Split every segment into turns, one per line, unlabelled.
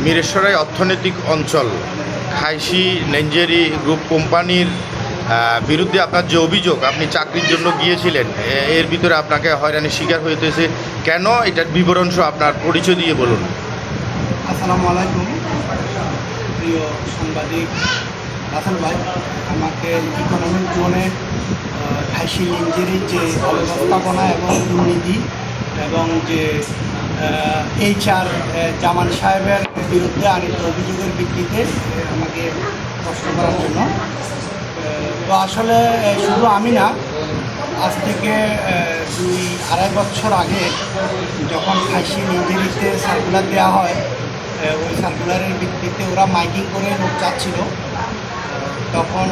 মিরেশ্বরাই অর্থনৈতিক অঞ্চল খাইশি নেঞ্জেরি গ্রুপ কোম্পানির বিরুদ্ধে আপনার যে অভিযোগ, আপনি চাকরির জন্য গিয়েছিলেন, এর ভিতরে আপনাকে হয়রানির শিকার হইতেছে কেন, এটার বিবরণ সহ আপনার পরিচয় দিয়ে বলুন।
আসসালামু আলাইকুম প্রিয় সাংবাদিক রাসেল ভাই। আমাকে ইকোনমিক জোনে খাইশি নেঞ্জেরির যে অব্যবস্থাপনা এবং দুর্নীতি এবং যে HR জামান সাহেবের বিরুদ্ধে আনিত অভিযোগের ভিত্তিতে আমাকে প্রশ্ন করার জন্য। তো আসলে শুধু আমি না, আজ থেকে 2-2.5 বছর আগে যখন খাইশি নেঞ্জেরিতে সার্কুলার দেওয়া হয়, ওই সার্কুলারের ভিত্তিতে ওরা মাইকিং করে লোক চাচ্ছিল, তখন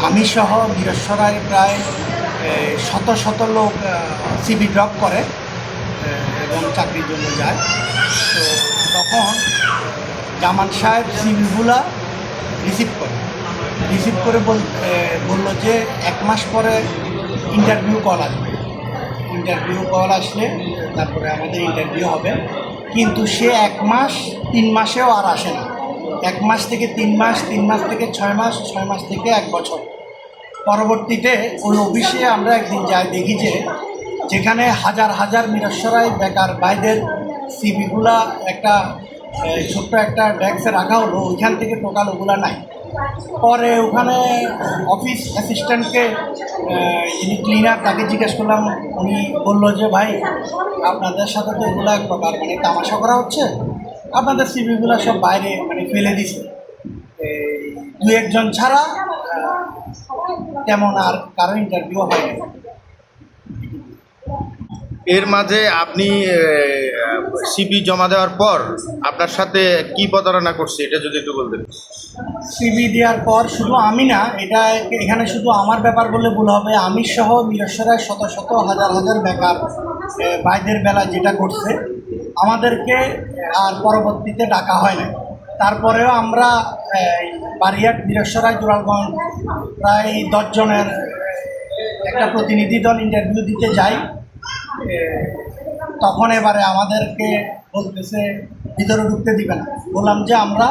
আমি সহ মিরেশ্বরায় প্রায় শত শত লোক CV ড্রপ করে এবং চাকরির জন্য যায়। তো তখন জামান সাহেব সিভিগুলা রিসিভ করে বললো যে 1 মাস পরে ইন্টারভিউ কল আসবে। ইন্টারভিউ কল আসলে তারপরে আমাদের ইন্টারভিউ হবে, কিন্তু সে 1 মাস 3 মাসেও আর আসে না। 1 মাস থেকে 3 মাস, 3 মাস থেকে 6 মাস, 6 মাস থেকে 1 বছর। পরবর্তীতে ওই অফিসে আমরা একদিন যাই, দেখি যে যেখানে হাজার হাজার মিরেশ্বরাই বেকার ভাইদের সিভিগুলা একটা ছোট্ট একটা ডেস্কে রাখা হলো, ওইখান থেকে টোটাল ওগুলা নাই। পরে ওখানে অফিস অ্যাসিস্ট্যান্টকে, যিনি ক্লিনার, তাকে জিজ্ঞেস করলাম। উনি বললো যে ভাই, আপনাদের সাথে তো এগুলো এক প্রকার তামাশা করা হচ্ছে, আপনাদের সিভিগুলো সব বাইরে ফেলে দিছে, 2-1 জন ছাড়া তেমন আর কারো ইন্টারভিউ হয়নি।
এর মাঝে আপনি CV জমা দেওয়ার পর আপনার সাথে কি প্রতারণা করছে, এটা যদি একটু বলতেন।
CV দেওয়ার পর শুধু আমি না, এখানে শুধু আমার ব্যাপার বলে ভুল হবে, আমি সহ মিরেশ্বরায় শত শত হাজার হাজার বেকার ভাইদের বেলা যেটা করছে, আমাদেরকে আর পরবর্তীতে ডাকা হয় না। তারপরেও আমরা বারিয়াট, মিরেশ্বরায়, জোরালগঞ্জ প্রায় 10 জনের একটা প্রতিনিধি দল ইন্টারভিউ দিতে যাই। তখন এবারে আমাদেরকে বলতেছে ভিতরে ঢুকতে দিবে না। বললাম যে আমরা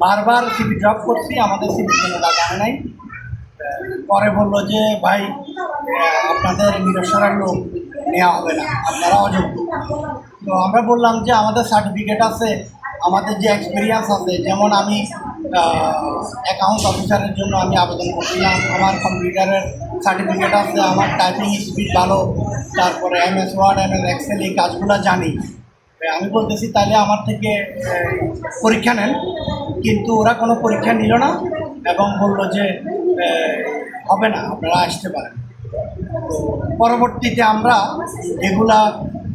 বারবার CV ড্রপ করছি, আমাদের সিভির জন্য ডাকা হয় নাই। পরে বললো যে ভাই, আপনাদের মিরেশ্বরার লোক নেওয়া হবে না, আপনারা অযোগ্য। তো আমরা বললাম যে আমাদের সার্টিফিকেট আছে, আমাদের যে এক্সপিরিয়েন্স আছে, যেমন আমি অ্যাকাউন্ট অফিসারের জন্য আমি আবেদন করছিলাম, আমার কম্পিউটারের সার্টিফিকেট আছে, আমার টাইপিং স্পিড ভালো, তারপরে MS ওয়ার্ড, MS এক্সেল এই কাজগুলো জানি। আমি বলতেছি তাহলে আমার থেকে পরীক্ষা নেন, কিন্তু ওরা কোনো পরীক্ষা নিল না এবং বলল যে হবে না, আপনারা আসতে পারেন। তো পরবর্তীতে আমরা এগুলা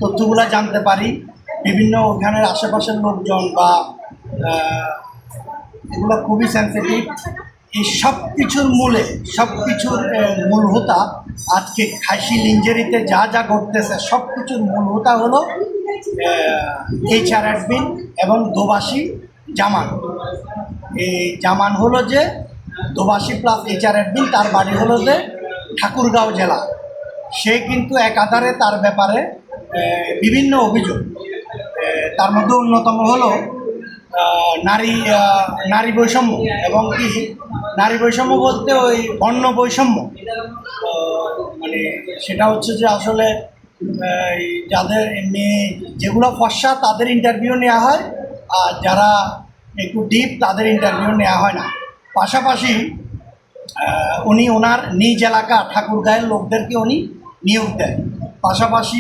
তথ্যগুলা জানতে পারি, বিভিন্ন ওখানের আশেপাশের লোকজন বা এগুলো খুবই সেন্সিটিভ। এই সব কিছুর মূল হোতা আজকে খাইশি নেঞ্জেরিতে যা যা ঘটতেছে, সব কিছুর মূল হোতা হলো HR অ্যাডমিন এবং দোবাসী জামান। এই জামান হলো যে দোবাসী প্লাস HR অ্যাডমিন, তার বাড়ি হলো যে ঠাকুরগাঁও জেলা। সে কিন্তু একাধারে তার ব্যাপারে বিভিন্ন অভিযোগ, তার মধ্যে অন্যতম হলো নারী বৈষম্য, এবং কি নারী বৈষম্য বলতে ওই বর্ণ বৈষম্য। সেটা হচ্ছে যে আসলে যাদের মেয়ে যেগুলো ফর্সা তাদের ইন্টারভিউ নেওয়া হয়, আর যারা একটু ডিপ তাদের ইন্টারভিউ নেওয়া হয় না। পাশাপাশি উনি ওনার নিজ এলাকা ঠাকুরগাঁয়ের লোকদেরকে উনি নিয়োগ দেন। পাশাপাশি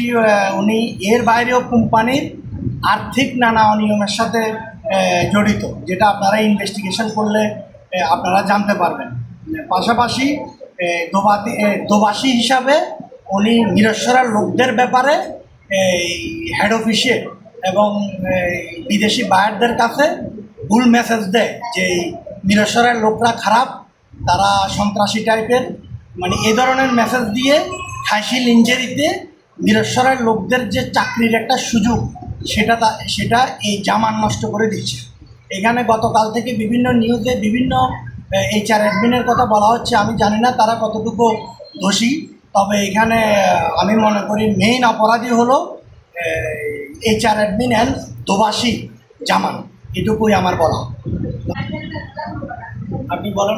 উনি এর বাইরেও কোম্পানির আর্থিক নানা অনিয়মের সাথে জড়িত, যেটা আপনারা ইনভেস্টিগেশন করলে আপনারা জানতে পারবেন। পাশাপাশি দোবাসী হিসাবে উনি মিরেশ্বরার লোকদের ব্যাপারে হেড অফিসে এবং বিদেশি বায়ারদের কাছে ভুল মেসেজ দেয় যে মিরেশ্বরের লোকরা খারাপ, তারা সন্ত্রাসী টাইপের, এই ধরনের মেসেজ দিয়ে খাইশি নেঞ্জেরিতে মিরেশ্বরের লোকদের যে চাকরির একটা সুযোগ, সেটা এই জামান নষ্ট করে দিচ্ছে। এখানে গতকাল থেকে বিভিন্ন নিউজে বিভিন্ন HR অ্যাডমিনের কথা বলা হচ্ছে, আমি জানি না তারা কতটুকু দোষী, তবে এখানে আমি মনে করি মেইন অপরাধী হলো HR অ্যাডমিন অ্যান্ড দোবাসী জামান। এটুকুই আমার বলা। আপনি বলেন।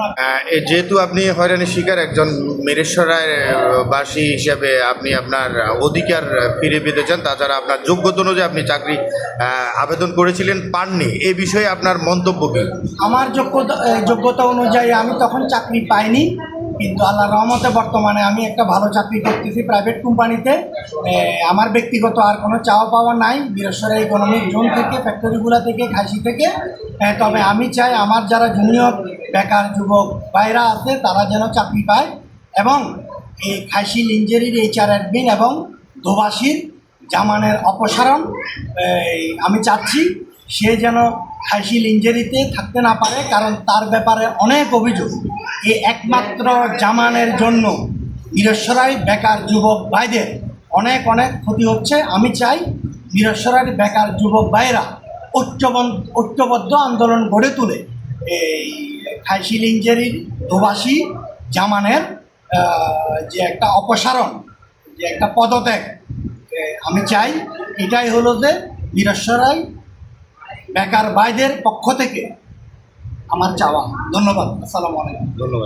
যেহেতু আপনি হয়রানির শিকার একজন মিরেশ্বরায় বাসী হিসাবে আপনি আপনার অধিকার ফিরে পেতে চান, তাছাড়া আপনার যোগ্যতা অনুযায়ী আপনি চাকরি আবেদন করেছিলেন, পাননি, এই বিষয়ে আপনার মন্তব্য কী?
আমার যোগ্যতা অনুযায়ী আমি তখন চাকরি পাইনি, কিন্তু আল্লাহর রহমতে বর্তমানে আমি একটা ভালো চাকরি করতেছি প্রাইভেট কোম্পানিতে। আমার ব্যক্তিগত আর কোনো চাওয়া পাওয়া নাই বীরেশ্বরা ইকোনমিক জোন থেকে, ফ্যাক্টরিগুলো থেকে, খাসি থেকে। তবে আমি চাই আমার যারা জুনিয়র বেকার যুবক ভাইরা আছে তারা যেন চাকরি পায়, এবং এই খাসি লিঞ্জেরির HR অ্যাডমিন এবং দোভাষীর জামানের অপসারণ আমি চাচ্ছি। সে যেন খাসি লিঞ্জেরিতে থাকতে না পারে, কারণ তার ব্যাপারে অনেক অভিযোগ। এই একমাত্র জামানের জন্য বীরেশ্বরায় বেকার যুবক ভাইদের অনেক ক্ষতি হচ্ছে। আমি চাই বীরেশ্বরার বেকার যুবক ভাইরা ঐক্যবদ্ধ আন্দোলন গড়ে তুলে এই খাসি লিঞ্জেরির দোভাষী জামানের যে একটা অপসারণ, যে একটা পদত্যাগ আমি চাই। এটাই হলো যে বীরেশ্বরায় বেকার ভাইদের পক্ষ থেকে আমার চাওয়া। ধন্যবাদ। আসসালামু আলাইকুম।
ধন্যবাদ।